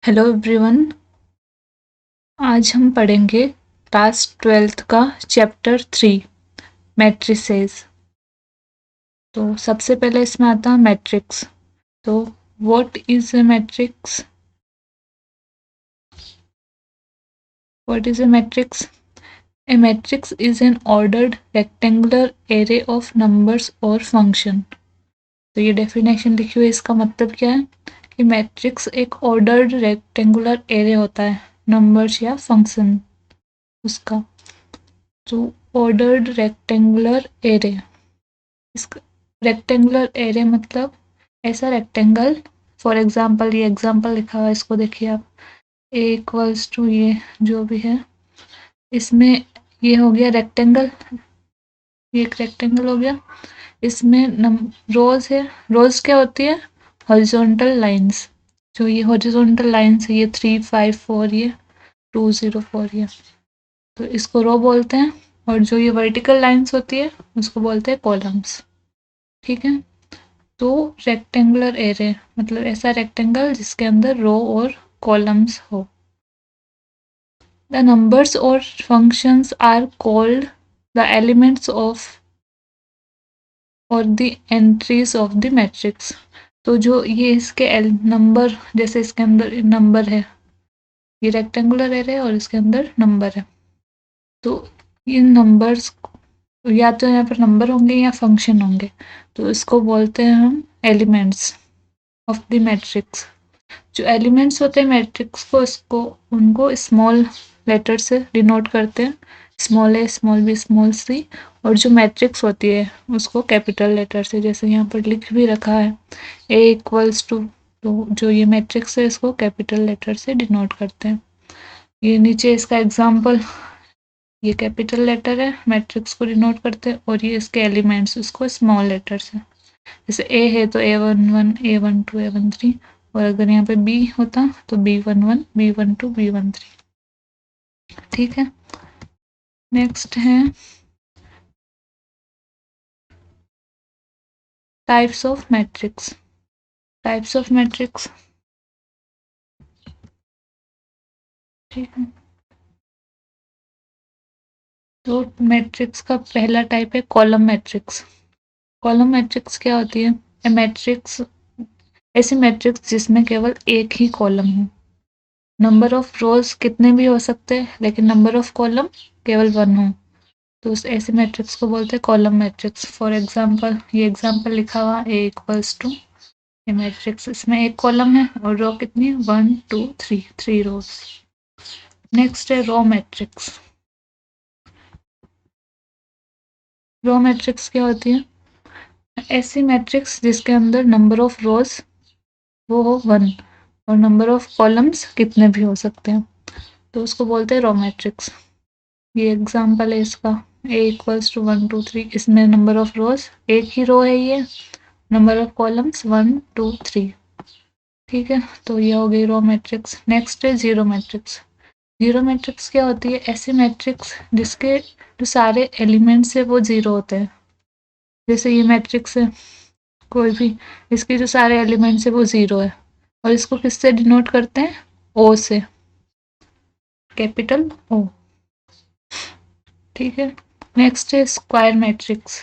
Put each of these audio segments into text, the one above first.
Hello everyone. आज हम पढ़ेंगे क्लास 12th का चैप्टर 3 मैट्रिसेस। तो सबसे पहले इसमें आता है मैट्रिक्स। तो what is a matrix? What is a matrix? A matrix is an ordered rectangular array of numbers और फंक्शन। तो ये डेफिनेशन लिखी हुई है, इसका मतलब क्या है कि मैट्रिक्स एक ऑर्डर्ड रेक्टेंगुलर एरे होता है नंबर्स या फंक्शन उसका। तो ऑर्डर्ड रेक्टेंगुलर एरे, इसका रेक्टेंगुलर एरे मतलब ऐसा रेक्टेंगल। फॉर एग्जांपल ये एग्जांपल लिखा हुआ है, इसको देखिए आप। ए इक्वल्स टू ये जो भी है, इसमें ये हो गया रेक्टेंगल, ये एक रेक्टेंगल हो गया। इसमें रोज है। रोज क्या होती है? Horizontal lines. जो ये हॉरिजॉन्टल लाइंस है, ये 3 5 4, ये 2 0 4, ये तो इसको रो बोलते हैं। और जो ये वर्टिकल लाइंस होती है उसको बोलते हैं कॉलम्स। ठीक है। तो रेक्टेंगुलर एरे मतलब ऐसा रेक्टेंगल जिसके अंदर रो और कॉलम्स हो। द नंबर्स और functions are called the elements of और the entries of the matrix. तो जो ये इसके नंबर, जैसे इसके अंदर नंबर है, ये रेक्टेंगुलर एरे है और इसके अंदर नंबर है। तो इन नंबर्स या तो यहाँ पर नंबर होंगे या फंक्शन होंगे, तो इसको बोलते हैं हम एलिमेंट्स ऑफ द मैट्रिक्स। जो एलिमेंट्स होते हैं मैट्रिक्स को, इसको उनको स्मॉल लेटर से डिनोट करते हैं, स्मॉल ए स्मॉल बी स्मॉल सी। और जो मैट्रिक्स होती है उसको कैपिटल लेटर से, जैसे यहाँ पर लिख भी रखा है ए इक्वल्स टू। तो जो ये मैट्रिक्स है इसको कैपिटल लेटर से डिनोट करते हैं। ये नीचे इसका एग्जाम्पल, ये कैपिटल लेटर है, मैट्रिक्स को डिनोट करते हैं। और ये इसके एलिमेंट्स, उसको स्मॉल लेटर से, जैसे ए है तो A11 A12 A13। और अगर यहाँ पे बी होता तो B11 B12 B13। ठीक है। नेक्स्ट है types of matrix. Types of matrix, ठीक है। तो मैट्रिक्स का पहला टाइप है कॉलम मैट्रिक्स। कॉलम मैट्रिक्स क्या होती है? ए मैट्रिक्स, ऐसी मैट्रिक्स जिसमें केवल एक ही कॉलम हो। नंबर ऑफ रोज कितने भी हो सकते हैं लेकिन नंबर ऑफ कॉलम केवल 1 हो, तो उस ऐसे मैट्रिक्स को बोलते हैं कॉलम मैट्रिक्स। फॉर एग्जांपल ये एग्जांपल लिखा हुआ ए इक्वल्स टू, ये मैट्रिक्स, इसमें एक कॉलम है और रो कितनी? 1 2 3, 3 रोज। नेक्स्ट है रो मैट्रिक्स। रो मैट्रिक्स क्या होती है? ऐसी मैट्रिक्स जिसके अंदर नंबर ऑफ रोज वो हो 1 और नंबर ऑफ कॉलम्स कितने भी हो सकते हैं, तो उसको बोलते हैं रो मैट्रिक्स। ये एग्जांपल है इसका, ए इक्वल्स टू 1 2 3। इसमें नंबर ऑफ रोज एक ही रो है, ये नंबर ऑफ कॉलम्स 1 2 3। ठीक है, तो ये हो गई रो मैट्रिक्स। नेक्स्ट है जीरो मैट्रिक्स। जीरो मैट्रिक्स क्या होती है? ऐसी मैट्रिक्स जिसके जो सारे एलिमेंट्स है वो जीरो होते हैं। जैसे ये मैट्रिक्स है कोई भी, इसके जो सारे एलिमेंट्स है वो जीरो है। और इसको किससे डिनोट करते हैं? ओ से, कैपिटल ओ। ठीक है। नेक्स्ट है स्क्वायर मैट्रिक्स।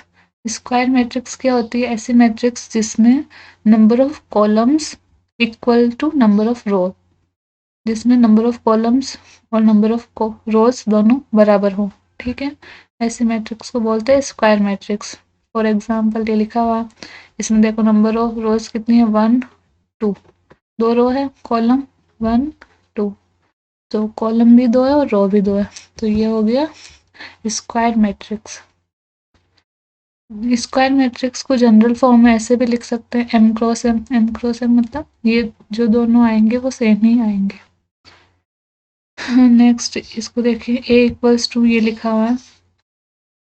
स्क्वायर मैट्रिक्स क्या होती है? ऐसी मैट्रिक्स जिसमें number of columns equal to number of row, जिसमें नंबर ऑफ कॉलम्स और नंबर ऑफ रोज दोनों बराबर हो। ठीक है, ऐसे मैट्रिक्स को बोलते हैं स्क्वायर मैट्रिक्स। फॉर एग्जांपल ये लिखा हुआ, इसमें देखो नंबर ऑफ रोज कितनी है? 1 2, दो रो है, कॉलम 1 2, तो कॉलम भी दो है और रो भी दो है, तो ये हो गया स्क्वायर मैट्रिक्स। स्क्वायर मैट्रिक्स को जनरल फॉर्म में ऐसे भी लिख सकते हैं, M cross M. M cross M मतलब ये जो दोनों आएंगे वो सेम ही आएंगे। नेक्स्ट इसको देखिए, ए इक्वल्स टू, ये लिखा हुआ है।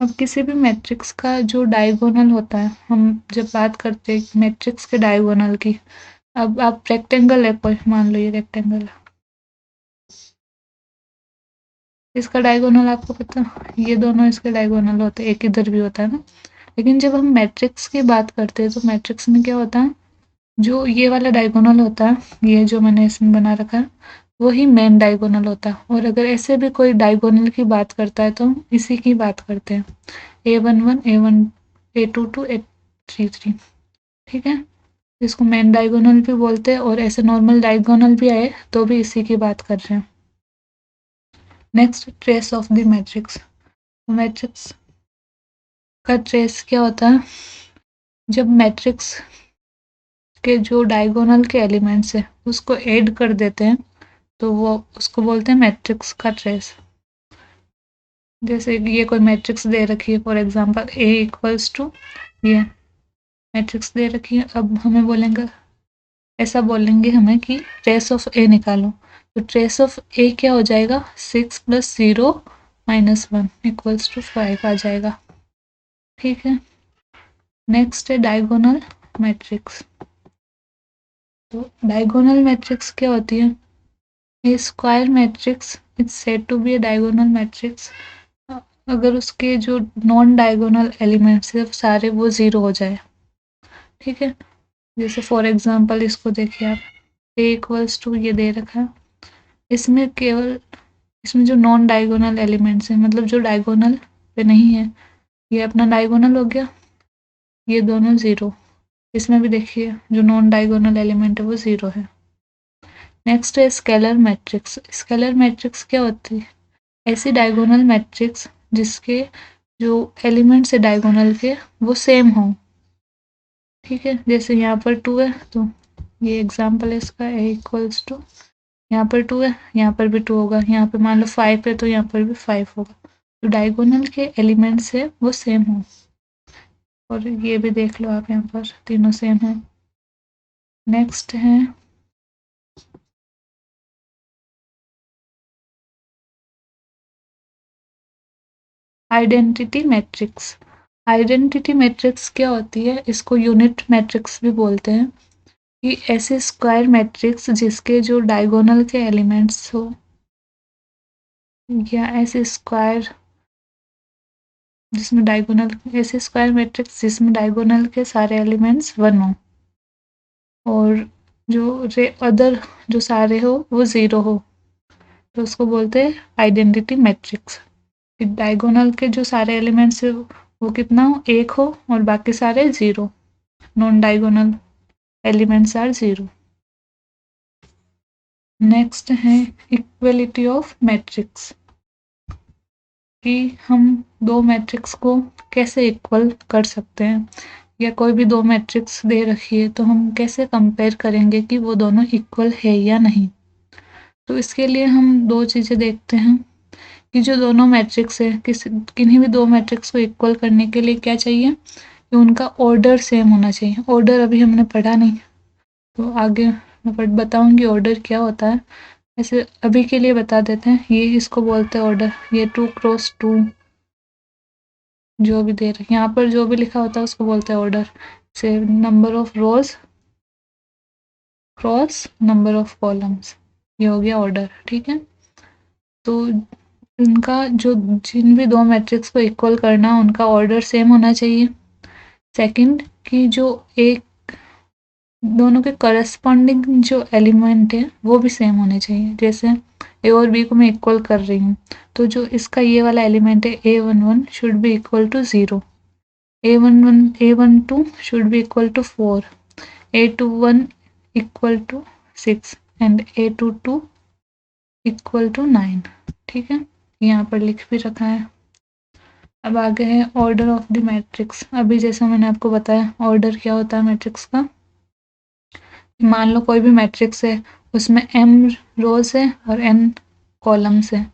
अब किसी भी मैट्रिक्स का जो डायगोनल होता है, हम जब बात करते हैं मैट्रिक्स के डायगोनल की, अब आप रेक्टेंगल है कोई, मान लो ये रेक्टेंगल है, इसका डायगोनल आपको पता, ये दोनों इसके डायगोनल होते हैं, एक इधर भी होता है ना। लेकिन जब हम मैट्रिक्स की बात करते हैं तो मैट्रिक्स में क्या होता है? जो ये वाला डायगोनल होता है, ये जो मैंने इसमें बना रखा है, वही मेन डायगोनल होता है। और अगर ऐसे भी कोई डायगोनल की बात करता है तो हम इसी की बात करते हैं, A11 A1 A22 A33, ठीक है। इसको मेन डायगोनल भी बोलते हैं, और ऐसे नॉर्मल डायगोनल भी आए तो भी इसी की बात कर रहे हैं। Next, trace of the matrix. Matrix का ट्रेस क्या होता है? जब मैट्रिक्स के जो डायगोनल के एलिमेंट्स है उसको ऐड कर देते हैं तो वो उसको बोलते हैं मैट्रिक्स का ट्रेस। जैसे ये कोई मैट्रिक्स दे रखी है, for example A equals to, ये मैट्रिक्स दे रखी है। अब हमें बोलेंगे, ऐसा बोलेंगे हमें कि ट्रेस ऑफ A निकालो, तो ट्रेस ऑफ A क्या हो जाएगा? 6 + 0 - 1 इक्वल्स टू 5 आ जाएगा, ठीक है। नेक्स्ट है डायगोनल मैट्रिक्स। तो डायगोनल मैट्रिक्स क्या होती है? A square matrix is said to be a diagonal matrix अगर उसके जो नॉन डायगोनल एलिमेंट्स है सारे वो ज़ीरो हो जाए, ठीक है। जैसे फॉर एग्जांपल इसको देखिए आप, A इक्वल्स टू ये दे रखा है, इसमें केवल इसमें जो नॉन डायगोनल एलिमेंट्स हैं, मतलब जो डायगोनल पे नहीं है, ये अपना डायगोनल हो गया, ये दोनों ज़ीरो। इसमें भी देखिए जो नॉन डायगोनल एलिमेंट है वो ज़ीरो है। नेक्स्ट है स्केलर मैट्रिक्स। स्केलर मैट्रिक्स क्या होती है? ऐसी डायगोनल मैट्रिक्स जिसके जो एलिमेंट्स है डायगोनल के वो सेम हो, ठीक है। जैसे यहाँ पर 2 है तो ये एग्जांपल है इसका, A इक्वल्स टू, यहाँ पर 2 है, यहाँ पर भी 2 होगा, यहाँ पे मान लो 5 है तो यहाँ पर भी 5 होगा। तो डायगोनल के एलिमेंट्स है वो सेम हो। और ये भी देख लो आप, यहाँ पर तीनों सेम है। नेक्स्ट है आइडेंटिटी मैट्रिक्स। आइडेंटिटी मैट्रिक्स क्या होती है? इसको यूनिट मैट्रिक्स भी बोलते हैं, कि ऐसे स्क्वायर मैट्रिक्स जिसके जो डायगोनल के एलिमेंट्स हो, या ऐसे स्क्वायर जिसमें डायगोनल, ऐसे स्क्वायर मैट्रिक्स जिसमें डायगोनल के सारे एलिमेंट्स 1 हो, और जो अदर जो सारे हो वो 0 हो, तो उसको बोलते हैं आइडेंटिटी मैट्रिक्स। डायगोनल के जो सारे एलिमेंट्स है वो कितना हो? 1 हो, और बाकी सारे 0, non diagonal elements are 0। Next है इक्वलिटी ऑफ मैट्रिक्स, कि हम दो मैट्रिक्स को कैसे इक्वल कर सकते हैं, या कोई भी दो मैट्रिक्स दे रखी है तो हम कैसे कंपेयर करेंगे कि वो दोनों इक्वल है या नहीं। तो इसके लिए हम दो चीज़ें देखते हैं कि जो दोनों मैट्रिक्स है, किन्हीं भी दो मैट्रिक्स को इक्वल करने के लिए क्या चाहिए, कि उनका ऑर्डर सेम होना चाहिए। ऑर्डर अभी हमने पढ़ा नहीं, तो आगे मैं बताऊंगी ऑर्डर क्या होता है। ऐसे अभी के लिए बता देते हैं, ये इसको बोलते हैं ऑर्डर। ये 2 क्रॉस 2 जो भी दे रहे, यहाँ पर जो भी लिखा होता है उसको बोलते हैं ऑर्डर। से number of rose cross number of columns, ये हो गया ऑर्डर, ठीक है। तो इनका जो जिन भी दो मैट्रिक्स को इक्वल करना उनका ऑर्डर सेम होना चाहिए। सेकंड, कि जो एक दोनों के करस्पॉन्डिंग जो एलिमेंट है वो भी सेम होने चाहिए। जैसे ए और बी को मैं इक्वल कर रही हूँ, तो जो इसका ये वाला एलिमेंट है A11 should be equal to 0, A12 should be equal to 4, A21 equal to 6 and A22 equal to 9, ठीक है। यहाँ पर लिख भी रखा है। अब आगे है ऑर्डर ऑफ द मैट्रिक्स। अभी जैसा मैंने आपको बताया ऑर्डर क्या होता है मैट्रिक्स का। मान लो कोई भी मैट्रिक्स है, उसमें m रोज है और n कॉलम्स है,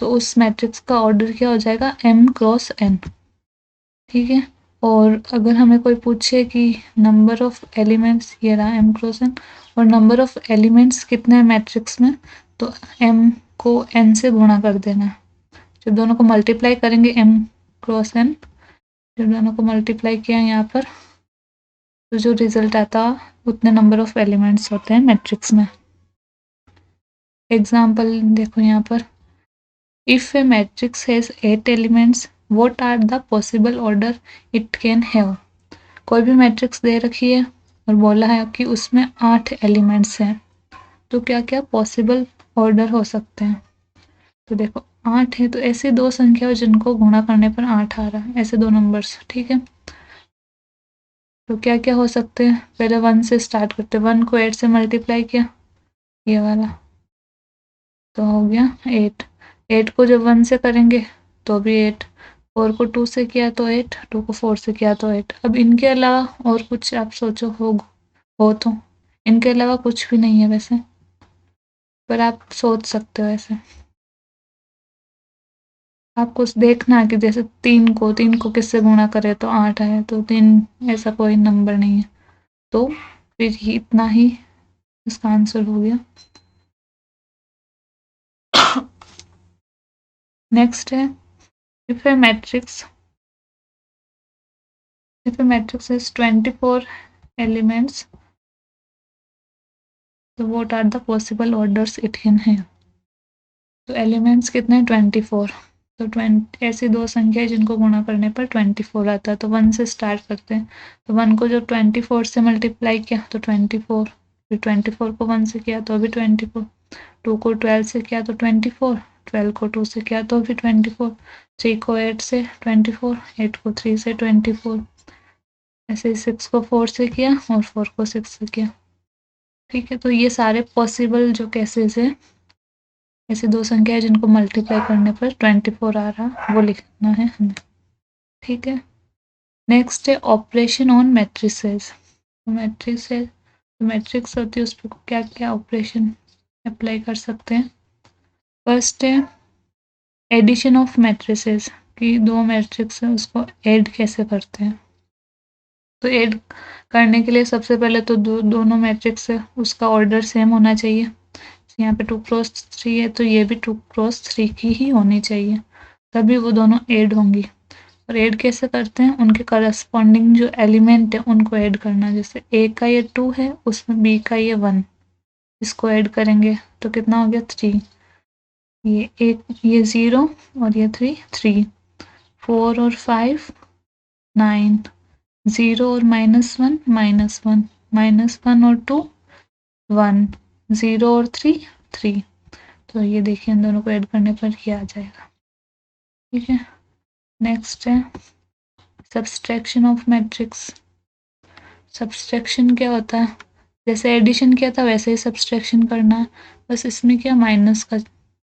तो उस मैट्रिक्स का ऑर्डर क्या हो जाएगा? m क्रॉस n, ठीक है। और अगर हमें कोई पूछे कि नंबर ऑफ एलिमेंट्स, ये रहा m क्रॉस n, और नंबर ऑफ एलिमेंट्स कितने हैं मैट्रिक्स में, तो m को n से गुणा कर देना। जब दोनों को मल्टीप्लाई करेंगे m क्रॉस n, जब दोनों को मल्टीप्लाई किया यहाँ पर, तो जो रिजल्ट आता उतने नंबर ऑफ एलिमेंट्स होते हैं मैट्रिक्स में। एग्जाम्पल देखो यहाँ पर, if a matrix has 8 elements what are the possible order it can have. कोई भी मैट्रिक्स दे रखी है, और बोला है कि उसमें 8 एलिमेंट्स हैं, तो क्या क्या पॉसिबल ऑर्डर हो सकते हैं। तो देखो 8 है तो ऐसे दो संख्या जिनको गुणा करने पर 8 आ रहा है, ऐसे दो नंबर्स, ठीक है। तो क्या क्या हो सकते हैं, पहले 1 से स्टार्ट करते हैं। 1 को 8 से मल्टीप्लाई किया, ये वाला, तो हो गया 8। 8 को जब 1 से करेंगे तो भी 8। 4 को 2 से किया तो 8, 2 को 4 से किया तो 8। अब इनके अलावा और कुछ आप सोचो हो तो। इनके अलावा कुछ भी नहीं है वैसे, पर आप सोच सकते हो ऐसे। आपको देखना है कि जैसे 3 को किससे गुणा करे तो 8 आए, तो 3 ऐसा कोई नंबर नहीं है, तो फिर ही इतना ही इसका आंसर हो गया। नेक्स्ट है, if a matrix has 24 elements, तो what are the possible orders it can have। तो एलिमेंट्स कितने, 24। तो 20 ऐसी दो संख्या है जिनको गुणा करने पर 24 आता है। तो 1 से स्टार्ट करते हैं। तो 1 को जब 24 से मल्टीप्लाई किया तो 24, फिर 24 को 1 से किया तो भी 24, 2 को 12 से किया तो 24, 12 को 2 से किया तो भी 24, 3 को 8 से 24, 8 को 3 से 24, ऐसे 6 को 4 से किया और 4 को 6 से किया, ठीक है। तो ये सारे पॉसिबल जो केसेस है, ऐसी दो संख्या है जिनको मल्टीप्लाई करने पर 24 आ रहा, वो लिखना है हमें, ठीक है। नेक्स्ट है ऑपरेशन ऑन मैट्रिसेस। मैट्रिक्स है, मैट्रिक्स होती है उस पर क्या क्या ऑपरेशन अप्लाई कर सकते हैं। फर्स्ट है एडिशन ऑफ मैट्रिसेस, कि दो मैट्रिक्स है उसको ऐड कैसे करते हैं। तो ऐड करने के लिए सबसे पहले तो दोनों मैट्रिक्स है उसका ऑर्डर सेम होना चाहिए। यहाँ पे 2x3 है तो ये भी 2x3 की ही होनी चाहिए, तभी वो दोनों ऐड होंगी। और ऐड कैसे करते हैं, उनके करस्पॉन्डिंग जो एलिमेंट है उनको ऐड करना। जैसे ए का ये 2 है, उसमें बी का ये 1, इसको ऐड करेंगे तो कितना हो गया 3। ये एक, ये 0 और ये 3, 3, 4 और 5, 9, 0 और -1, -1, -1 और 2, 1, 0 और 3, 3। तो ये देखिए इन दोनों को ऐड करने पर क्या आ जाएगा, ठीक है। नेक्स्ट है सब्सट्रैक्शन ऑफ मैट्रिक्स। सब्सट्रैक्शन क्या होता है, जैसे एडिशन किया था वैसे ही सब्सट्रैक्शन करना है, बस इसमें क्या माइनस का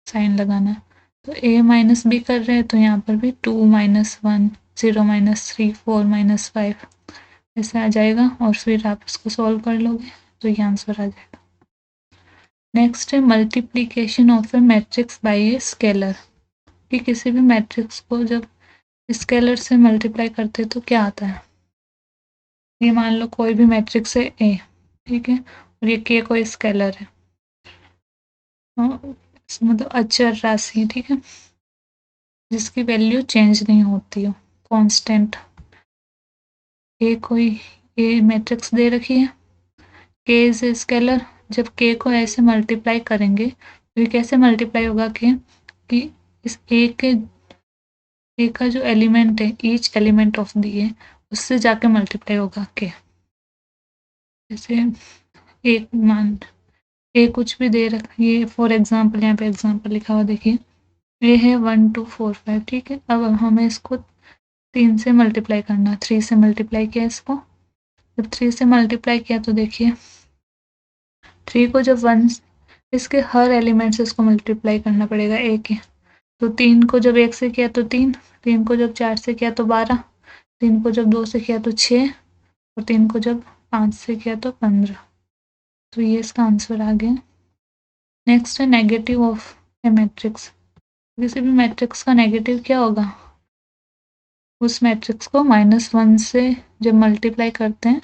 साइन लगाना है। तो a माइनस बी कर रहे हैं तो यहाँ पर भी 2 - 1, 0 - 3, 4 - 5 ऐसे आ जाएगा, और फिर आप इसको सॉल्व कर लोगे तो ये आंसर आ जाएगा। नेक्स्ट है multiplication of A matrix bye a scalar, कि किसी भी मैट्रिक्स को जब स्केलर से मल्टीप्लाई करते तो क्या आता है। ये मान लो कोई भी मैट्रिक्स है ए, ठीक है, और ये के कोई स्केलर है, मतलब अचर राशि, ठीक है, जिसकी वैल्यू चेंज नहीं होती हो, कांस्टेंट। ए कोई ए मैट्रिक्स दे रखी है, के इज ए स्केलर। जब के को ऐसे मल्टीप्लाई करेंगे तो ये कैसे मल्टीप्लाई होगा कि इस ए का जो एलिमेंट है, ईच एलिमेंट ऑफ दी है, उससे जाके मल्टीप्लाई होगा के। जैसे एक मान ए कुछ भी दे रखा, ये फॉर एग्जांपल यहाँ पे एग्जांपल लिखा हुआ देखिए, ए है 1 2 4 5, ठीक है। अब हमें इसको 3 से मल्टीप्लाई करना, 3 से मल्टीप्लाई किया इसको। जब 3 से मल्टीप्लाई किया तो देखिए 3 को जब 1, इसके हर एलिमेंट से इसको मल्टीप्लाई करना पड़ेगा ए के। तो 3 को जब 1 से किया तो 3, 3 को जब 4 से किया तो 12, 3 को जब 2 से किया तो 6, और 3 को जब 5 से किया तो 15। तो ये इसका आंसर आ गया। नेक्स्ट है नेगेटिव ऑफ ए मैट्रिक्स। किसी भी मैट्रिक्स का नेगेटिव क्या होगा, उस मैट्रिक्स को -1 से जब मल्टीप्लाई करते हैं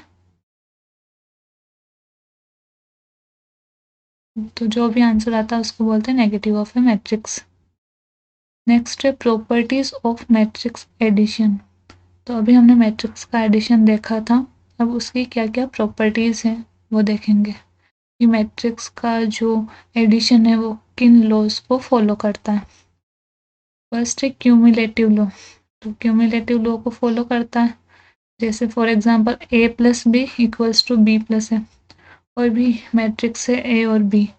तो जो भी आंसर आता है उसको बोलते हैं negative of A matrix. Next है प्रॉपर्टीज ऑफ मैट्रिक्स एडिशन। तो अभी हमने मैट्रिक्स का एडिशन देखा था, अब उसकी क्या क्या प्रॉपर्टीज हैं वो देखेंगे, कि मैट्रिक्स का जो एडिशन है वो किन लॉज को फॉलो करता है। फर्स्ट है क्यूमुलेटिव लॉ। तो क्यूमुलेटिव लॉ को फॉलो करता है जैसे for example A plus B equals to B plus है, और भी मैट्रिक्स है ए और बी,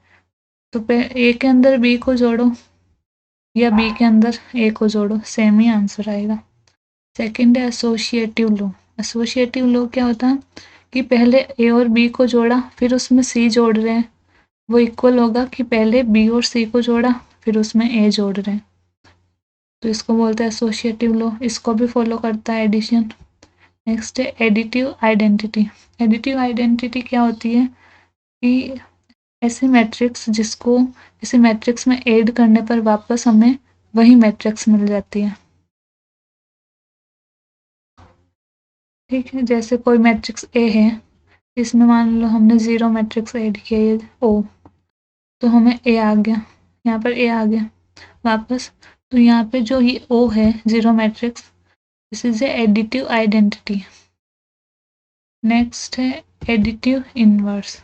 तो ए के अंदर बी को जोड़ो या बी के अंदर ए को जोड़ो, सेम ही आंसर आएगा। सेकंड है एसोसिएटिव लॉ। एसोसिएटिव लॉ क्या होता है कि पहले ए और बी को जोड़ा फिर उसमें सी जोड़ रहे हैं, वो इक्वल होगा कि पहले बी और सी को जोड़ा फिर उसमें ए जोड़ रहे हैं, तो इसको बोलते हैं एसोसिएटिव लॉ। इसको भी फॉलो करता है एडिशन। नेक्स्ट है एडिटिव आइडेंटिटी। एडिटिव आइडेंटिटी क्या होती है कि ऐसे मैट्रिक्स जिसको इसी मैट्रिक्स में ऐड करने पर वापस हमें वही मैट्रिक्स मिल जाती है। ठीक है, जैसे कोई मैट्रिक्स ए है, इसमें मान लो हमने 0 मैट्रिक्स ऐड किया ये ओ, तो हमें ए आ गया, यहाँ पर ए आ गया वापस, तो यहाँ पे जो ये ओ है 0 matrix, this is a additive identity. Next है एडिटिव इनवर्स।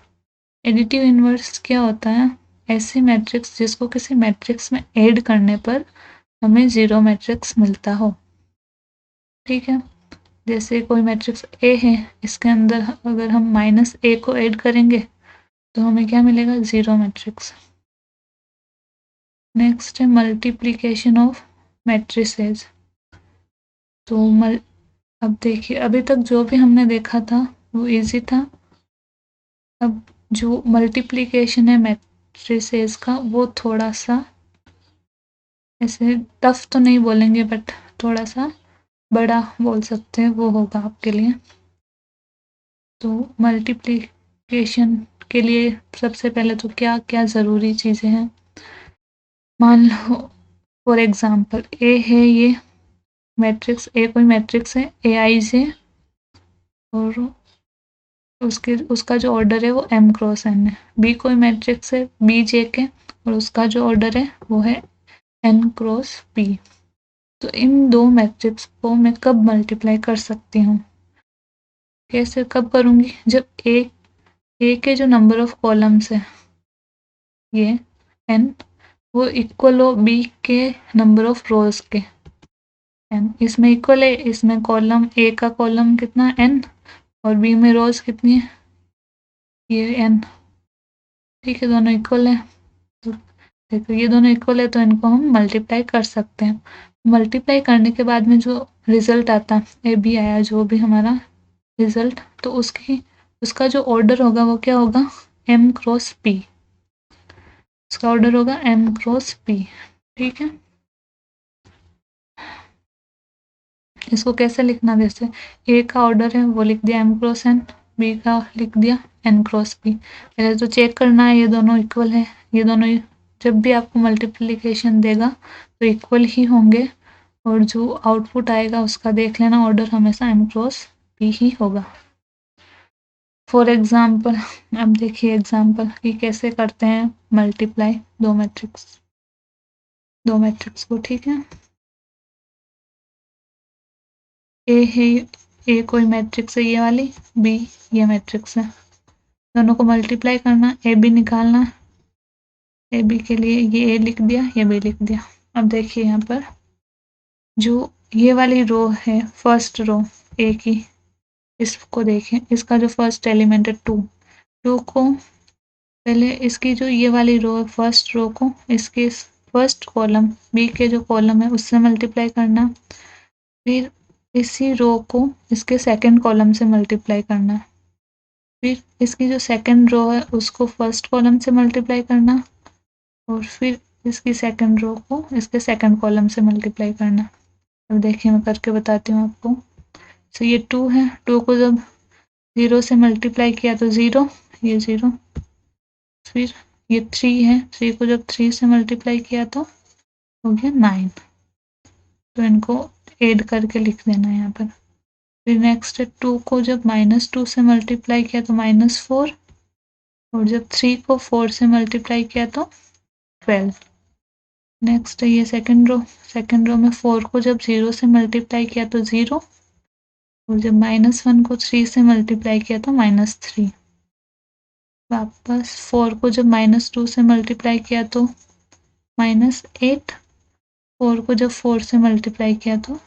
एडिटिव इनवर्स क्या होता है, ऐसी मैट्रिक्स जिसको किसी मैट्रिक्स में ऐड करने पर हमें 0 मैट्रिक्स मिलता हो। ठीक है, जैसे कोई मैट्रिक्स ए है, इसके अंदर अगर हम माइनस ए को ऐड करेंगे तो हमें क्या मिलेगा, 0 मैट्रिक्स। नेक्स्ट है मल्टीप्लिकेशन ऑफ मैट्रिसेस। तो अब देखिए, अभी तक जो भी हमने देखा था वो इजी था, अब जो मल्टीप्लिकेशन है मैट्रिसेस का वो थोड़ा सा ऐसे टफ तो नहीं बोलेंगे बट थोड़ा सा बड़ा बोल सकते हैं, वो होगा आपके लिए। तो मल्टीप्लिकेशन के लिए सबसे पहले तो क्या क्या ज़रूरी चीज़ें हैं, मान लो फॉर एग्जांपल ए है, ये मैट्रिक्स ए कोई मैट्रिक्स है, ए आई से, और उसका जो ऑर्डर है वो एम क्रॉस एन है। बी कोई मैट्रिक्स है, बी जे के, और उसका जो ऑर्डर है वो है एन क्रॉस पी। तो इन दो मैट्रिक्स को मैं कब मल्टीप्लाई कर सकती हूँ, कैसे कब करूँगी, जब ए के जो नंबर ऑफ कॉलम्स है ये एन, वो इक्वल हो बी के नंबर ऑफ रोज के एन, इसमें इक्वल है, इसमें कॉलम ए का कॉलम कितना एन और बी में रोज कितनी है ये एन। ठीक है, दोनों इक्वल है, तो देखो ये दोनों इक्वल है तो इनको हम मल्टीप्लाई कर सकते हैं। मल्टीप्लाई करने के बाद में जो रिजल्ट आता है ए बी आया जो भी हमारा रिजल्ट, तो उसका जो ऑर्डर होगा वो क्या होगा, एम क्रॉस पी, उसका ऑर्डर होगा एम क्रॉस पी। ठीक है, इसको कैसे लिखना, जैसे ए का ऑर्डर है वो लिख दिया एम क्रॉस एन, बी का लिख दिया एन क्रॉस पी। पहले तो चेक करना है ये दोनों इक्वल है, ये दोनों जब भी आपको मल्टीप्लिकेशन देगा तो इक्वल ही होंगे, और जो आउटपुट आएगा उसका देख लेना ऑर्डर हमेशा एम क्रॉस पी ही होगा। फॉर एग्जाम्पल अब देखिए एग्जाम्पल कि कैसे करते हैं मल्टीप्लाई दो मैट्रिक्स को। ठीक है, ए है, ए कोई मैट्रिक्स है ये वाली, बी ये मैट्रिक्स है, दोनों को मल्टीप्लाई करना, ए बी निकालना, ए बी के लिए ये ए लिख दिया, ये बी लिख दिया। अब देखिए यहाँ पर जो ये वाली रो है, फर्स्ट रो ए की, इसको देखें, इसका जो फर्स्ट एलिमेंट है टू को पहले इसकी जो ये वाली रो है फर्स्ट रो को इसके फर्स्ट कॉलम बी के जो कॉलम है उससे मल्टीप्लाई करना, फिर इसी रो को इसके सेकंड कॉलम से मल्टीप्लाई करना, फिर इसकी जो सेकंड रो है उसको फर्स्ट कॉलम से मल्टीप्लाई करना, और फिर इसकी सेकंड रो को इसके सेकंड कॉलम से मल्टीप्लाई करना। अब देखिए मैं करके बताती हूँ आपको। तो ये 2 है, 2 को जब 0 से मल्टीप्लाई किया तो 0, ये 0, फिर ये 3 है, 3 को जब 3 से मल्टीप्लाई किया तो हो गया 9, तो इनको ऐड करके लिख देना है यहाँ पर। फिर नेक्स्ट है 2 को जब -2 से मल्टीप्लाई किया तो -4, और जब 3 को 4 से मल्टीप्लाई किया तो 12। नेक्स्ट है ये सेकंड रो में 4 को जब 0 से मल्टीप्लाई किया तो 0, और जब -1 को 3 से मल्टीप्लाई किया तो -3। वापस 4 को जब -2 से मल्टीप्लाई किया तो -8, 4 को जब 4 से मल्टीप्लाई किया तो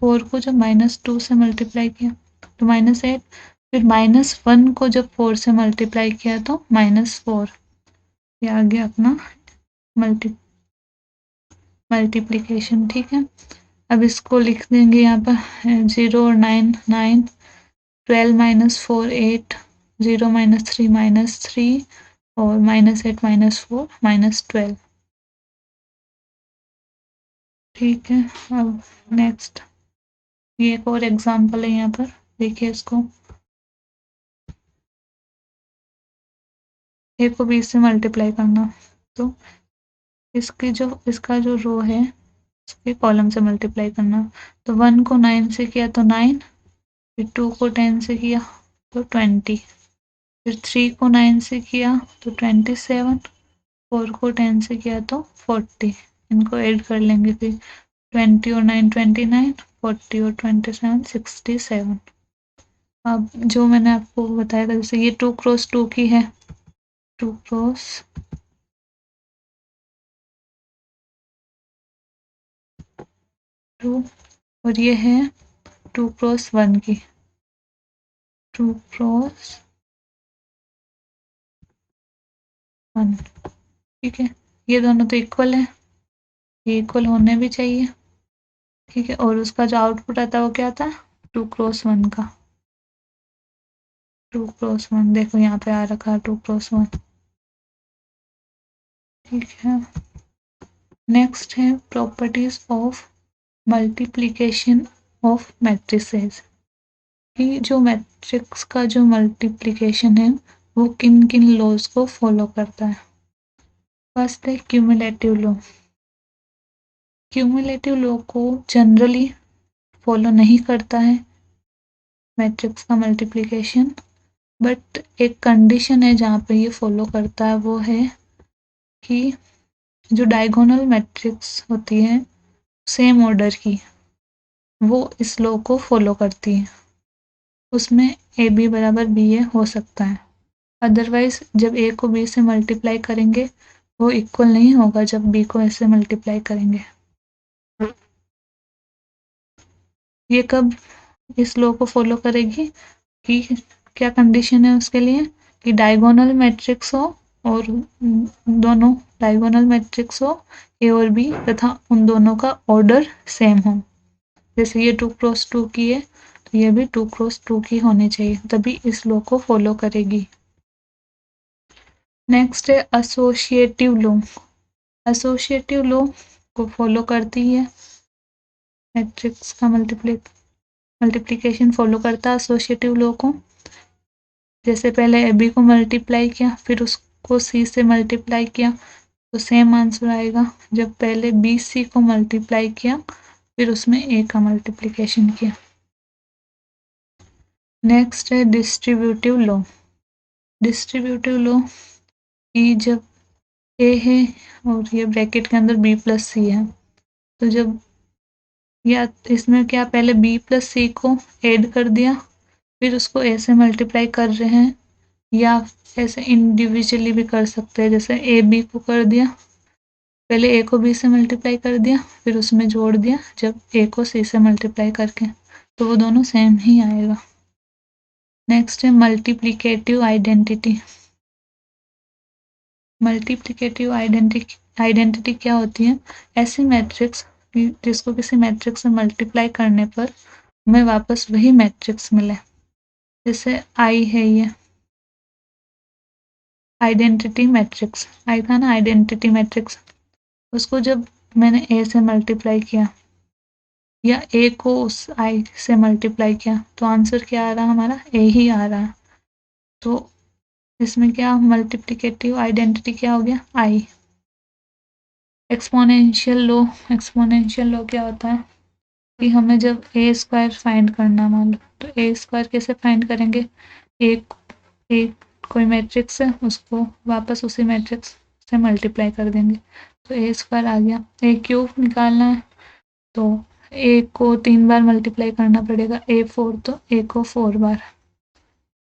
4 को जब -2 से मल्टीप्लाई किया तो -8, फिर -1 को जब 4 से मल्टीप्लाई किया तो -4। ये आ गया अपना मल्टीप्लिकेशन, ठीक है। अब इसको लिख देंगे यहाँ पर 0 और 9, 9, 12 - 4 8, 0 - 3 -3 और -8 -4 -12, ठीक है। अब नेक्स्ट ये एक और एग्जांपल है यहाँ पर, देखिए इसको a को b से मल्टीप्लाई करना, तो इसका जो रो है इसके कॉलम से मल्टीप्लाई करना। तो 1 को 9 से किया तो 9, फिर 2 को 10 से किया तो 20, फिर 3 को 9 से किया तो 27, 4 को 10 से किया तो 40। इनको ऐड कर लेंगे फिर 20 और 9 29, 40 और 27 67। अब जो मैंने आपको बताया था, जैसे ये 2 क्रॉस 2 की है, 2 क्रॉस 2, और ये है 2 क्रॉस 1 की, 2 क्रॉस 1, ठीक है। ये दोनों तो इक्वल है, ये इक्वल होने भी चाहिए, ठीक है। और उसका जो आउटपुट आता है वो क्या आता है, 2 क्रॉस 1 का, 2 क्रॉस 1, देखो यहाँ पे आ रखा है 2 क्रॉस 1, ठीक है। नेक्स्ट है properties of multiplication of matrices, कि जो मैट्रिक्स का जो मल्टीप्लिकेशन है वो किन किन लॉज को फॉलो करता है। फर्स्ट है क्यूमुलेटिव लॉ। क्यूमुलेटिव लॉ को जनरली फॉलो नहीं करता है मैट्रिक्स का मल्टीप्लिकेशन, बट एक कंडीशन है जहाँ पे ये फॉलो करता है, वो है कि जो डायगोनल मैट्रिक्स होती है सेम ऑर्डर की, वो इस लॉ को फॉलो करती है, उसमें ए बी बराबर बी ए हो सकता है। अदरवाइज जब ए को बी से मल्टीप्लाई करेंगे वो इक्वल नहीं होगा जब बी को ए से मल्टीप्लाई करेंगे। ये कब इस लॉ को फॉलो करेगी, कि क्या कंडीशन है उसके लिए, कि डायगोनल मैट्रिक्स हो और दोनों डायगोनल मैट्रिक्स हो ए और बी, तथा उन दोनों का ऑर्डर सेम हो। जैसे ये 2 क्रॉस 2 की है तो ये भी 2 क्रॉस 2 की होनी चाहिए, तभी इस लॉ को फॉलो करेगी। नेक्स्ट है एसोसिएटिव लॉ। एसोसिएटिव लॉ को फॉलो करती है मैट्रिक्स का मल्टीप्लिकेशन फॉलो करता है एसोसिएटिव लॉ को। जैसे पहले ए बी को मल्टीप्लाई किया, फिर उसको सी से मल्टीप्लाई किया, तो सेम आंसर आएगा। जब पहले बी सी को मल्टीप्लाई किया, फिर उसमें ए का मल्टीप्लिकेशन किया। नेक्स्ट है डिस्ट्रीब्यूटिव लॉ। डिस्ट्रीब्यूटिव लॉ कि जब ए है और ये ब्रैकेट के अंदर बी प्लस सी है, तो जब या इसमें क्या पहले बी प्लस सी को ऐड कर दिया, फिर उसको ए से मल्टीप्लाई कर रहे हैं, या ऐसे इंडिविजुअली भी कर सकते हैं। जैसे ए बी को कर दिया, पहले ए को बी से मल्टीप्लाई कर दिया, फिर उसमें जोड़ दिया जब ए को सी से मल्टीप्लाई करके, तो वो दोनों सेम ही आएगा। नेक्स्ट है मल्टीप्लिकेटिव आइडेंटिटी। मल्टीप्लिकेटिव आइडेंटिटी क्या होती है, ऐसी मैट्रिक्स जिसको किसी मैट्रिक्स से मल्टीप्लाई करने पर हमें वापस वही मैट्रिक्स मिले। जैसे आई है, ये आइडेंटिटी मैट्रिक्स, आई था ना आइडेंटिटी मैट्रिक्स, उसको जब मैंने ए से मल्टीप्लाई किया या ए को उस आई से मल्टीप्लाई किया, तो आंसर क्या आ रहा हमारा, ए ही आ रहा। तो इसमें क्या मल्टीप्लिकेटिव आइडेंटिटी क्या हो गया, आई। एक्सपोनेंशियल लो। एक्सपोनेंशियल लो क्या होता है कि हमें जब ए स्क्वायर फाइंड करना मान लो, तो ए स्क्वायर कैसे फाइंड करेंगे, एक एक कोई मैट्रिक्स है उसको वापस उसी मैट्रिक्स से मल्टीप्लाई कर देंगे, तो ए स्क्वायर आ गया। ए क्यूब निकालना है तो ए को 3 बार मल्टीप्लाई करना पड़ेगा, ए 4 तो ए को 4 बार।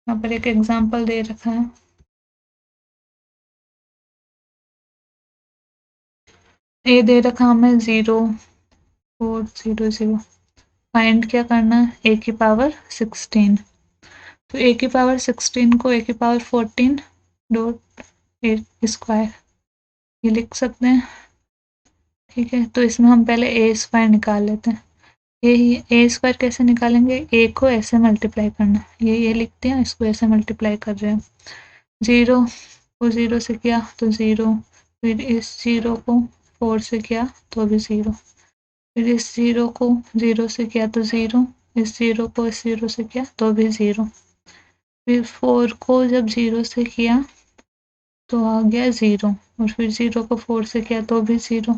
यहाँ पर एक एग्जांपल दे रखा है, ए दे रखा हमें 0 4 0 0। फाइंड क्या करना है, ए की पावर 16। तो ए की पावर 16 को ए की पावर 14 डॉट ए स्क्वायर ये लिख सकते हैं। ठीक है, तो इसमें हम पहले ए स्क्वायर निकाल लेते हैं। ए स्क्वायर कैसे निकालेंगे, ए को ऐसे मल्टीप्लाई करना, ये लिखते हैं, इसको ऐसे मल्टीप्लाई कर रहे हैं। 0 को 0 से किया तो 0, फिर इस 0 को 4 से किया तो भी 0, फिर इस 0 को 0 से किया तो 0, इस 0 को इस 0 से किया तो भी 0, फिर 4 को जब 0 से किया तो आ गया 0, और फिर 0 को 4 से किया तो भी 0,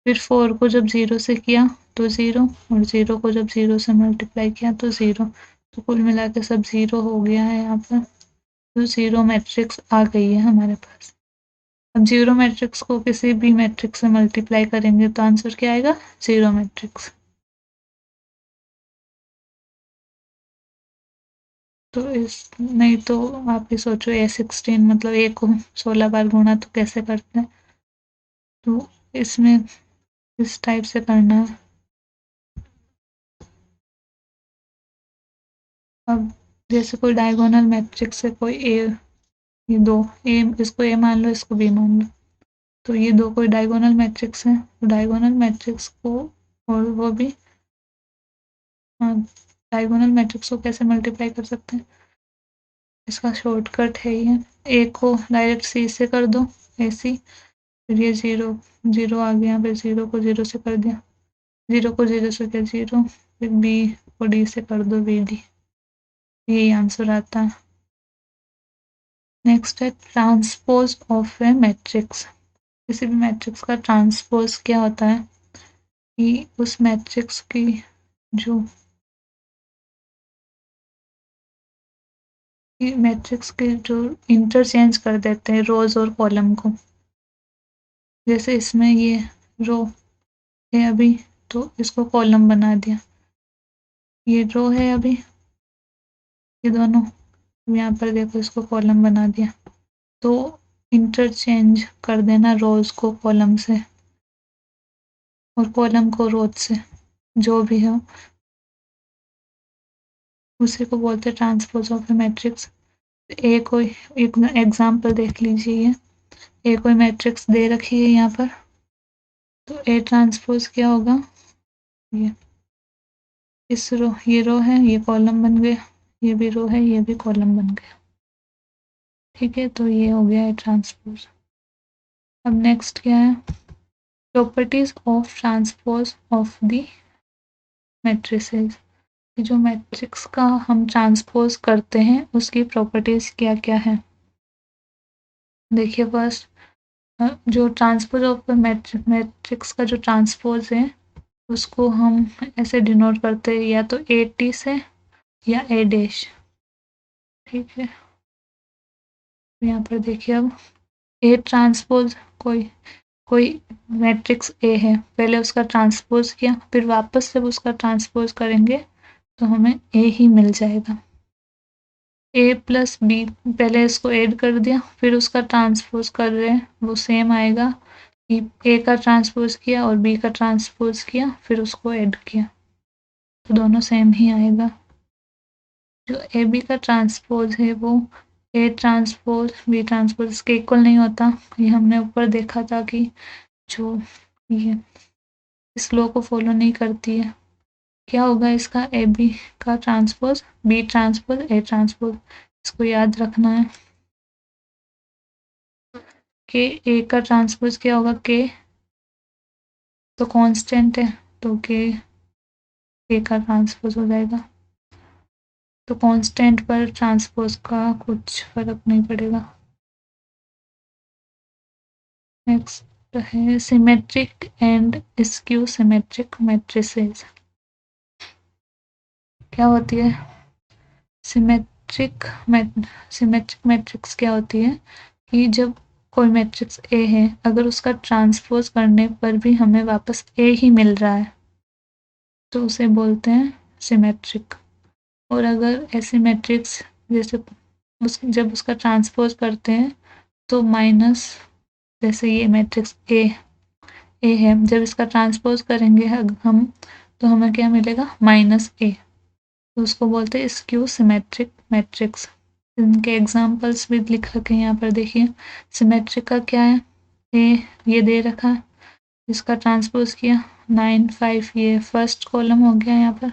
फिर 4 को जब 0 से किया तो 0, और 0 को जब 0 से मल्टीप्लाई किया तो 0। तो कुल मिला के सब 0 हो गया है यहाँ पर, तो 0 मैट्रिक्स आ गई है हमारे पास। अब 0 मैट्रिक्स को किसी भी मैट्रिक्स से मल्टीप्लाई करेंगे तो आंसर क्या आएगा, 0 मैट्रिक्स। तो इस नहीं तो आप ही सोचो, A16 मतलब ए को 16 बार गुणा तो कैसे करते हैं, तो इसमें इस टाइप से करना है। अब जैसे कोई डायगोनल मैट्रिक्स है, कोई ए, ये दो ए, इसको ए मान लो, इसको बी मान लो, तो ये दो कोई डायगोनल मैट्रिक्स है, तो डायगोनल मैट्रिक्स को, और वो भी डायगोनल मैट्रिक्स को कैसे मल्टीप्लाई कर सकते हैं, इसका शॉर्टकट है ये, ए को डायरेक्ट सी से कर दो, ए सी, फिर ये 0 0 आ गया, फिर 0 को 0 से कर दिया, 0 को 0 से किया 0, फिर बी को डी से कर दो, बी डी, यही आंसर आता है। नेक्स्ट है ट्रांसपोज ऑफ ए मैट्रिक्स। किसी भी मैट्रिक्स का ट्रांसपोज क्या होता है कि उस मैट्रिक्स की जो मैट्रिक्स के जो इंटरचेंज कर देते हैं रोज और कॉलम को, जैसे इसमें ये रो है अभी तो इसको कॉलम बना दिया, ये रो है अभी, ये दोनों यहाँ पर देखो इसको कॉलम बना दिया, तो इंटरचेंज कर देना रोज को कॉलम से और कॉलम को रोज से, जो भी हो उसी को बोलते हैं ट्रांसपोज ऑफ ए मैट्रिक्स। ए कोई एक एग्जांपल देख लीजिए, ए कोई मैट्रिक्स दे रखी है यहाँ पर, तो ए ट्रांसपोज क्या होगा, ये इस रो, ये रो है, ये कॉलम बन गया, ये भी रो है, ये भी कॉलम बन गया। ठीक है, तो ये हो गया है ट्रांसपोज। अब नेक्स्ट क्या है, properties of transpose of the matrices. जो मैट्रिक्स का हम ट्रांसपोज करते हैं उसकी प्रॉपर्टीज क्या क्या है, देखिए फर्स्ट, जो ट्रांसपोज ऑफ मैट्रिक्स का जो ट्रांसपोज है उसको हम ऐसे डिनोट करते हैं, या तो ए टी से या ए डैश। ठीक है, यहाँ पर देखिए, अब ए ट्रांसपोज कोई कोई मैट्रिक्स ए है, पहले उसका ट्रांसपोज किया, फिर वापस जब उसका ट्रांसपोज करेंगे तो हमें ए ही मिल जाएगा। ए प्लस बी, पहले इसको ऐड कर दिया, फिर उसका ट्रांसपोज कर रहे हैं, वो सेम आएगा कि ए का ट्रांसपोज किया और बी का ट्रांसपोज किया, फिर उसको ऐड किया, तो दोनों सेम ही आएगा। जो ए बी का ट्रांसपोज है वो ए ट्रांसपोज बी ट्रांसपोज इसके इक्वल नहीं होता, ये हमने ऊपर देखा था कि जो ये इस लॉ को फॉलो नहीं करती है। क्या होगा इसका, ए बी का transpose B transpose A transpose, इसको याद रखना है। के ए का ट्रांसपोज क्या होगा, के तो कांस्टेंट है, तो के ए का ट्रांसपोज हो जाएगा, तो कांस्टेंट पर ट्रांसपोज का कुछ फर्क नहीं पड़ेगा। नेक्स्ट है symmetric and skew symmetric matrices. क्या होती है सिमेट्रिक मैट्रिक्स, क्या होती है कि जब कोई मैट्रिक्स ए है, अगर उसका ट्रांसपोज करने पर भी हमें वापस ए ही मिल रहा है तो उसे बोलते हैं सिमेट्रिक। और अगर ऐसे मैट्रिक्स जैसे जब उसका ट्रांसपोज करते हैं तो माइनस, जैसे ये मैट्रिक्स ए है, जब इसका ट्रांसपोज करेंगे हम तो हमें क्या मिलेगा -a। तो उसको बोलते हैं स्क्यू सिमेट्रिक मैट्रिक्स। इनके एग्जांपल्स भी लिख रखे हैं यहाँ पर, देखिए। सिमेट्रिक का क्या है, ये दे रखा है, इसका ट्रांसपोज किया 9 5, ये फर्स्ट कॉलम हो गया, यहाँ पर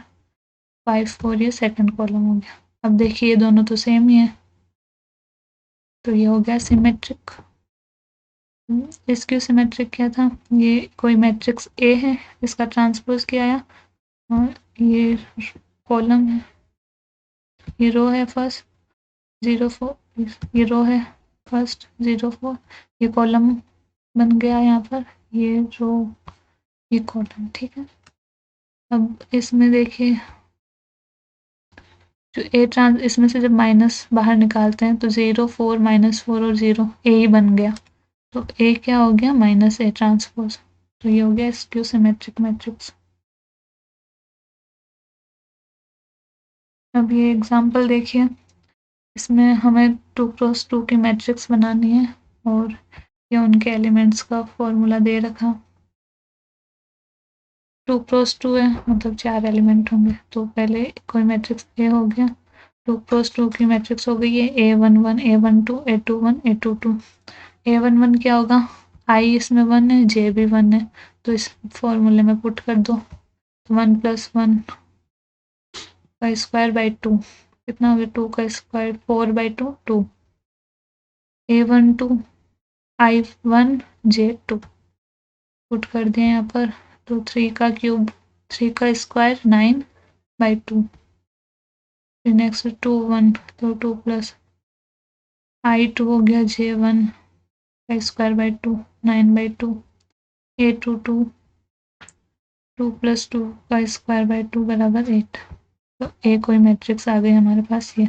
5 4 ये सेकंड कॉलम हो गया। अब देखिए ये दोनों तो सेम ही है, तो ये हो गया सिमेट्रिक। स्क्यू सिमेट्रिक क्या था, ये कोई मैट्रिक्स ए है, इसका ट्रांसपोज किया आया, और ये कॉलम है, ये रो है फर्स्ट 0 4, ये रो है फर्स्ट 0 4, ये कॉलम बन गया यहाँ पर, ये रो ये कॉलम, ठीक है। अब इसमें देखिए जो ए ट्रांस, इसमें से जब माइनस बाहर निकालते हैं तो 0 4 -4 और 0 ए ही बन गया, तो ए क्या हो गया -a ट्रांसपोज, तो ये हो गया स्क्यू सिमेट्रिक मैट्रिक्स। अब ये एग्जांपल देखिए, इसमें हमें 2x2 की मैट्रिक्स बनानी है और ये उनके एलिमेंट्स का फॉर्मूला दे रखा। 2x2 है, मतलब 4 एलिमेंट होंगे, तो पहले कोई मैट्रिक्स ए हो गया, 2x2 की मैट्रिक्स हो गई है a11 a12 a21 a22। a11 क्या होगा, आई इसमें 1 है, जे भी 1 है, तो इस फॉर्मूले में पुट कर दो, 1 + 1 का स्क्वायर बाई 2, कितना हो गया 2 का square 4/2 2, a12 I1 J2 put कर दिया यहाँ पर, तो 3 का क्यूब 3 का स्क्वायर 9/2, फिर नेक्स्ट 2 1, तो 2 + I2 हो गया J1 का स्क्वायर बाई 2 9/2, A22 2 + 2 का स्क्वायर बाई 2 बराबर 8। तो ए कोई मैट्रिक्स आ गई हमारे पास ये,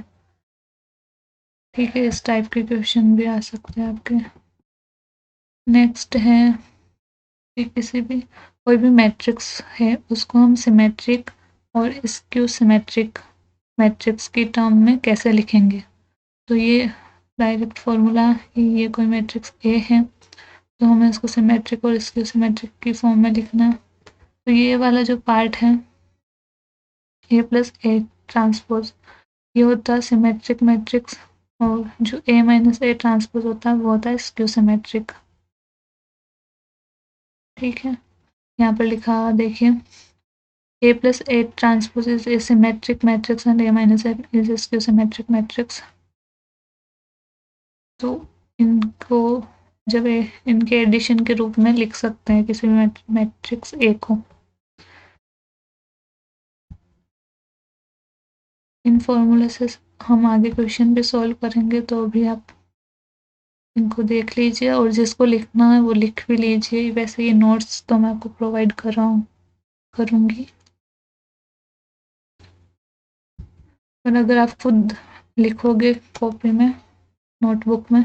ठीक है। इस टाइप के क्वेश्चन भी आ सकते हैं आपके। नेक्स्ट है कि किसी भी कोई भी मैट्रिक्स है उसको हम सिमेट्रिक और स्क्यू सिमेट्रिक मैट्रिक्स की टर्म में कैसे लिखेंगे। तो ये डायरेक्ट फॉर्मूला, ये कोई मैट्रिक्स ए है तो हमें इसको सिमेट्रिक और स्क्यू सिमेट्रिक की फॉर्म में लिखना है। तो ये वाला जो पार्ट है ए प्लस ए ट्रांसपोज, ये होता है सिमेट्रिक मैट्रिक्स, और जो ए माइनस ए ट्रांसपोज होता है वो होता है स्क्यू सिमेट्रिक, ठीक है। यहाँ पर लिखा देखिए, A plus A transpose is a symmetric matrix and A minus A is a skew symmetric matrix। तो इनको जब इनके एडिशन के रूप में लिख सकते हैं किसी भी मैट्रिक्स ए को। इन फॉर्मूले से हम आगे क्वेश्चन भी सॉल्व करेंगे, तो अभी आप इनको देख लीजिए और जिसको लिखना है वो लिख भी लीजिए। वैसे ये नोट्स तो मैं आपको प्रोवाइड कर रहा हूँ, करूँगी, पर अगर आप खुद लिखोगे कॉपी में नोटबुक में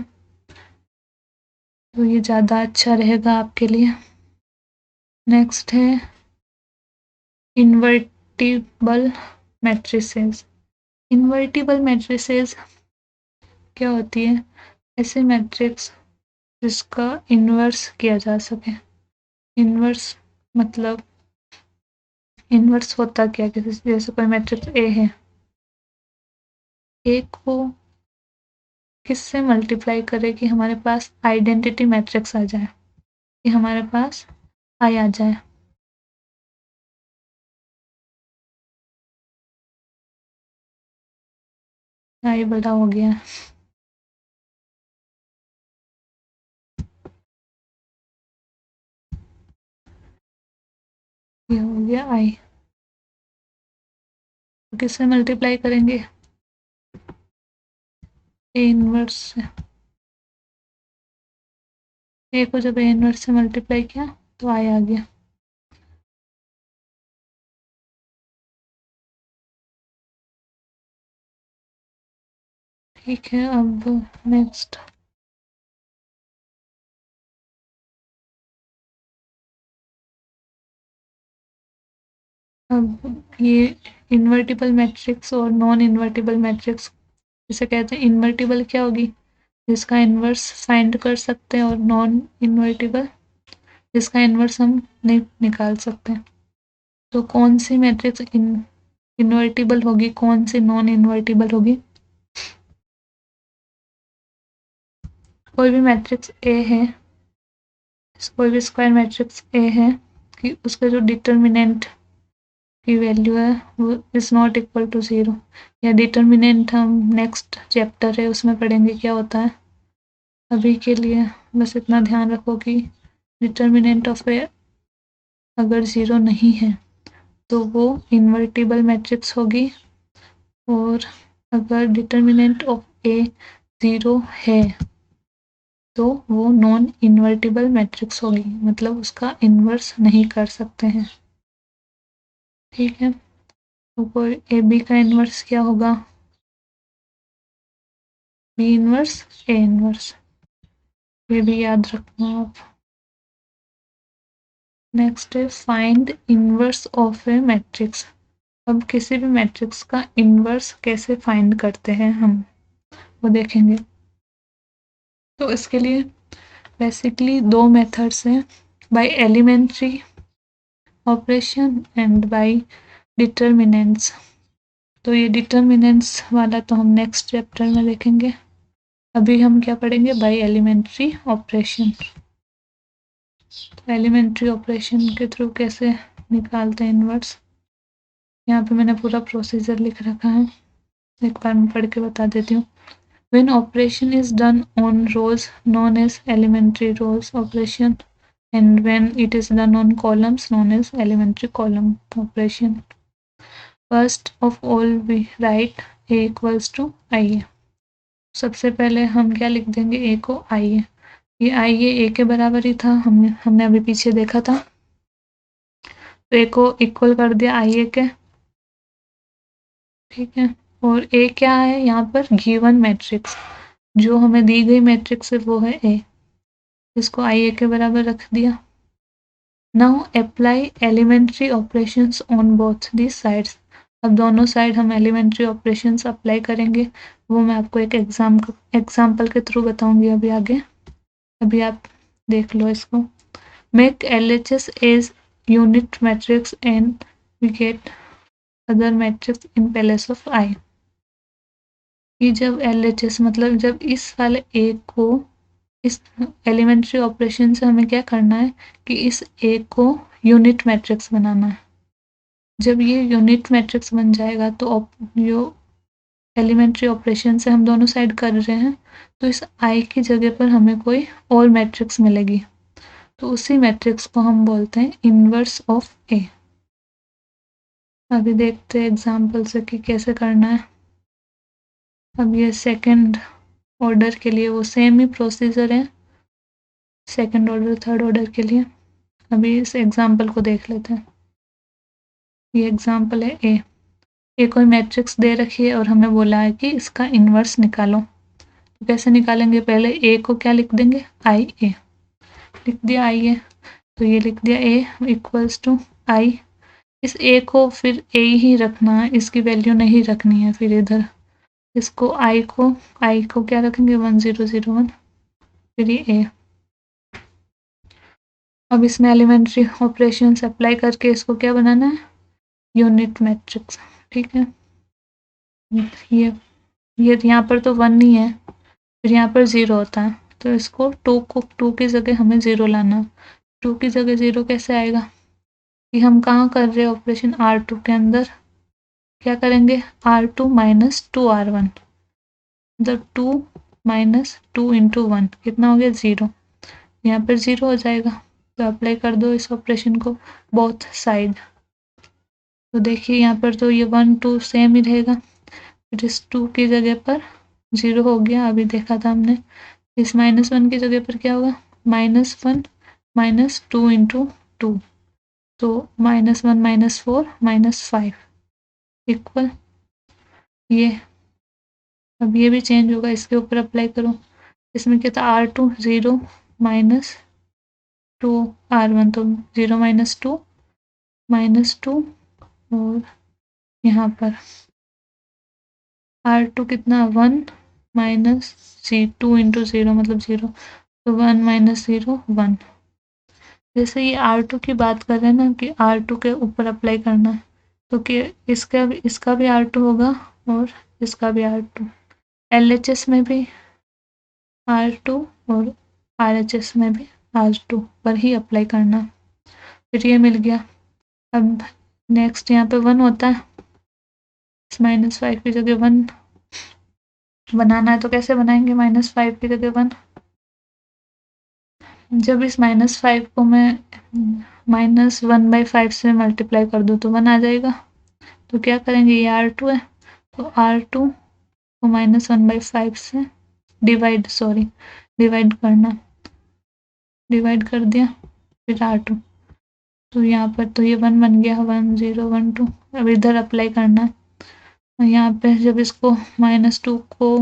तो ये ज़्यादा अच्छा रहेगा आपके लिए। नेक्स्ट है इन्वर्टिबल मैट्रिसेस। इन्वर्टिबल मैट्रिसेस क्या होती है, ऐसे मैट्रिक्स जिसका इन्वर्स किया जा सके। इन्वर्स मतलब इन्वर्स होता क्या, जैसे कोई मैट्रिक्स ए है, ए को किससे मल्टीप्लाई करे कि हमारे पास आइडेंटिटी मैट्रिक्स आ जाए, कि हमारे पास आई आ जाए। आई बड़ा हो गया, ये हो गया आई, तो किससे मल्टीप्लाई करेंगे, ए इनवर्स से। ए को जब ए इनवर्स से मल्टीप्लाई किया तो आई आ गया, ठीक है। अब नेक्स्ट अब ये इन्वर्टिबल मैट्रिक्स और नॉन इन्वर्टिबल मैट्रिक्स, जिसे कहते हैं इन्वर्टिबल क्या होगी, जिसका इन्वर्स फाइंड कर सकते हैं, और नॉन इन्वर्टिबल जिसका इन्वर्स हम नहीं निकाल सकते। तो कौन सी मैट्रिक्स इन्वर्टिबल होगी, कौन सी नॉन इन्वर्टिबल होगी? कोई भी मैट्रिक्स ए है, कोई भी स्क्वायर मैट्रिक्स ए है कि उसका जो डिटर्मिनेंट की वैल्यू है वो इज नॉट इक्वल टू 0, या डिटर्मिनेंट हम नेक्स्ट चैप्टर है उसमें पढ़ेंगे क्या होता है। अभी के लिए बस इतना ध्यान रखो कि डिटर्मिनेंट ऑफ ए अगर 0 नहीं है तो वो इन्वर्टिबल मैट्रिक्स होगी, और अगर डिटर्मिनेंट ऑफ ए 0 है तो वो नॉन इन्वर्टिबल मैट्रिक्स होगी, मतलब उसका इन्वर्स नहीं कर सकते हैं। ठीक है, तो कोई ए बी का इन्वर्स क्या होगा? बी इन्वर्स ए इन्वर्स, ये भी याद रखना आप। नेक्स्ट है find inverse of A matrix. अब किसी भी मैट्रिक्स का इन्वर्स कैसे फाइंड करते हैं हम, वो देखेंगे। तो इसके लिए बेसिकली दो मेथड्स हैं, by elementary operation and by determinants. तो ये डिटर्मिनेंट्स वाला तो हम नेक्स्ट चैप्टर में देखेंगे। अभी हम क्या पढ़ेंगे? By elementary operation. तो एलिमेंट्री ऑपरेशन के थ्रू कैसे निकालते हैं इन्वर्स, यहाँ पे मैंने पूरा प्रोसीजर लिख रखा है, एक बार मैं पढ़ के बता देती हूँ। When operation is done on rows known as elementary rows operation, and when it is done on columns known as elementary column operation. First of all we write a equals to I. सबसे पहले हम क्या लिख देंगे? a को I है। ये I ये a के बराबर ही था, हमने अभी पीछे देखा था। तो a को इक्वल कर दिया I a के, ठीक है। और a क्या है यहाँ पर? गिवन मैट्रिक्स, जो हमें दी गई मैट्रिक्स है वो है a, इसको I a के बराबर रख दिया। Now apply elementary operations on both this sides. अब दोनों साइड हम एलिमेंट्री ऑपरेशंस अप्लाई करेंगे, वो मैं आपको एक एग्जाम्पल के थ्रू बताऊंगी अभी आगे। अभी आप देख लो इसको। Make LHS as unit matrix and we get other matrix in place of I। कि जब LHS मतलब जब इस वाले A को, इस एलिमेंट्री ऑपरेशन से हमें क्या करना है कि इस A को यूनिट मैट्रिक्स बनाना है। जब ये यूनिट मैट्रिक्स बन जाएगा तो जो एलिमेंट्री ऑपरेशन से हम दोनों साइड कर रहे हैं, तो इस I की जगह पर हमें कोई और मैट्रिक्स मिलेगी, तो उसी मैट्रिक्स को हम बोलते हैं इनवर्स ऑफ A। अभी देखते हैं एग्जाम्पल से कि कैसे करना है। अब ये सेकंड ऑर्डर के लिए वो सेम ही प्रोसीजर है, सेकंड ऑर्डर थर्ड ऑर्डर के लिए। अभी इस एग्जाम्पल को देख लेते हैं। ये एग्जाम्पल है ए कोई मैट्रिक्स दे रखी है और हमें बोला है कि इसका इन्वर्स निकालो। तो कैसे निकालेंगे? पहले ए को क्या लिख देंगे? आई ए लिख दिया, आई ए। तो ये लिख दिया ए इक्वल्स टू आई। इस ए को फिर ए ही रखना है, इसकी वैल्यू नहीं रखनी है फिर इधर। इसको आई को क्या रखेंगे? 1001, फिर ये ए। अब इसमें एलिमेंट्री ऑपरेशंस अप्लाई करके इसको क्या बनाना है? यूनिट मैट्रिक्स, ठीक है। ये यहाँ पर तो 1 नहीं है, फिर यहाँ पर 0 होता है, तो इसको 2 की जगह हमें 0 लाना। 2 की जगह 0 कैसे आएगा? कि हम कहाँ कर रहे हैं ऑपरेशन? R2 के अंदर क्या करेंगे? R2 माइनस 2R1, मतलब 2 माइनस 2 इंटू 1 कितना हो गया? 0। यहाँ पर 0 हो जाएगा, तो अप्लाई कर दो इस ऑपरेशन को बोथ साइड। तो देखिए यहाँ पर तो ये 1 2 सेम ही रहेगा, फिर इस 2 की जगह पर 0 हो गया। अभी देखा था हमने, इस -1 की जगह पर क्या होगा? -1 माइनस 2 इंटू 2, तो -1 -4 -5 इक्वल ये। अब ये भी चेंज होगा, इसके ऊपर अप्लाई करो। इसमें क्या था? R2 0 माइनस 2 R1, तो 0 माइनस 2 -2, और यहाँ पर R2 कितना? 1 माइनस 2 इंटू 0 मतलब 0, तो 1 माइनस 0 1। जैसे ये R2 की बात कर रहे हैं ना कि R2 के ऊपर अप्लाई करना है, तो कि इसका भी R2 होगा और इसका भी R2। LHS में भी R2 और RHS में भी R2 पर ही अप्लाई करना। फिर ये मिल गया। अब नेक्स्ट यहाँ पे 1 होता है, इस -5 की जगह 1 बनाना है, तो कैसे बनाएंगे? -5 की जगह 1। जब इस -5 को मैं -1/5 से मल्टीप्लाई कर दूँ तो 1 आ जाएगा। तो क्या करेंगे, ये R2 है तो R2 को -1/5 से डिवाइड करना, डिवाइड कर दिया, फिर R2। तो यहाँ पर तो ये 1 बन गया, 1 0 1 2। अब इधर अप्लाई करना है, यहाँ पे जब इसको -2 को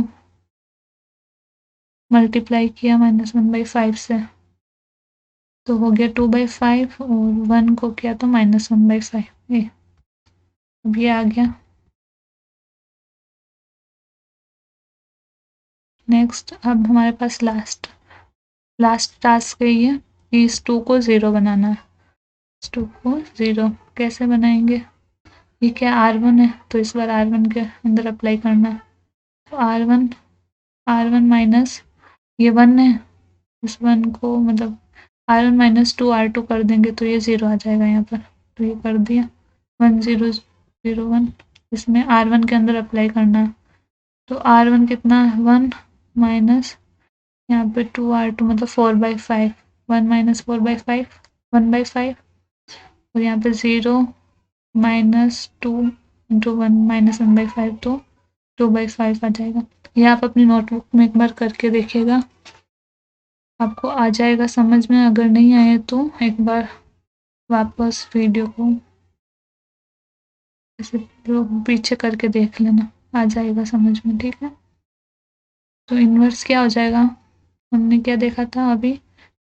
मल्टीप्लाई किया -1/5 से तो हो गया 2/5 और 1 को किया तो -1/5। अब ये आ गया। नेक्स्ट अब हमारे पास लास्ट टास्क है ये कि इस 2 को 0 बनाना है। इस 2 को 0 कैसे बनाएंगे? ये क्या R1 है तो इस बार R1 के अंदर अप्लाई करना है। तो R1 माइनस ये 1 है, इस 1 को मतलब R1 माइनस 2 R2 कर देंगे तो ये 0 आ जाएगा यहाँ पर। तो ये कर दिया 1 0 0 1। इसमें R1 के अंदर अप्लाई करना है। तो R1 कितना है 1 माइनस यहाँ पे 2R2 मतलब 4/5, 1 माइनस 4/5 1/5 और यहाँ पे 0 माइनस 2 इंटू 1 -1/5 तो 2/5 आ जाएगा। ये आप अपनी नोटबुक में एक बार करके देखिएगा, आपको आ जाएगा समझ में। अगर नहीं आए तो एक बार वापस वीडियो को ऐसे पीछे करके देख लेना, आ जाएगा समझ में, ठीक है। तो इन्वर्स क्या हो जाएगा, हमने क्या देखा था अभी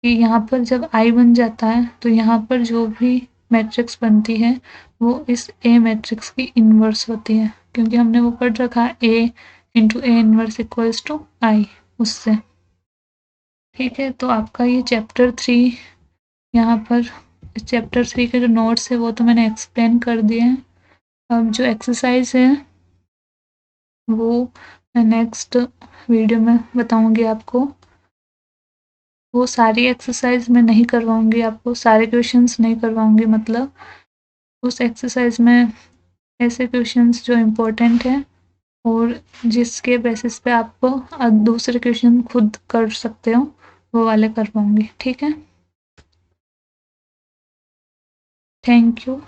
कि यहाँ पर जब I बन जाता है तो यहाँ पर जो भी मैट्रिक्स बनती है वो इस A मैट्रिक्स की इन्वर्स होती है, क्योंकि हमने वो पढ़ रखा A into A inverse equals to I उससे, ठीक है। तो आपका ये चैप्टर 3 यहाँ पर, चैप्टर 3 के जो नोट्स है वो तो मैंने एक्सप्लेन कर दिए हैं। अब जो एक्सरसाइज है वो मैं नेक्स्ट वीडियो में बताऊंगी आपको। वो सारी एक्सरसाइज मैं नहीं करवाऊंगी आपको, सारे क्वेश्चंस नहीं करवाऊंगी, मतलब उस एक्सरसाइज में ऐसे क्वेश्चंस जो इम्पोर्टेंट हैं और जिसके बेसिस पे आप दूसरे क्वेश्चन खुद कर सकते हो वो वाले करवाऊंगी, ठीक है। Thank you.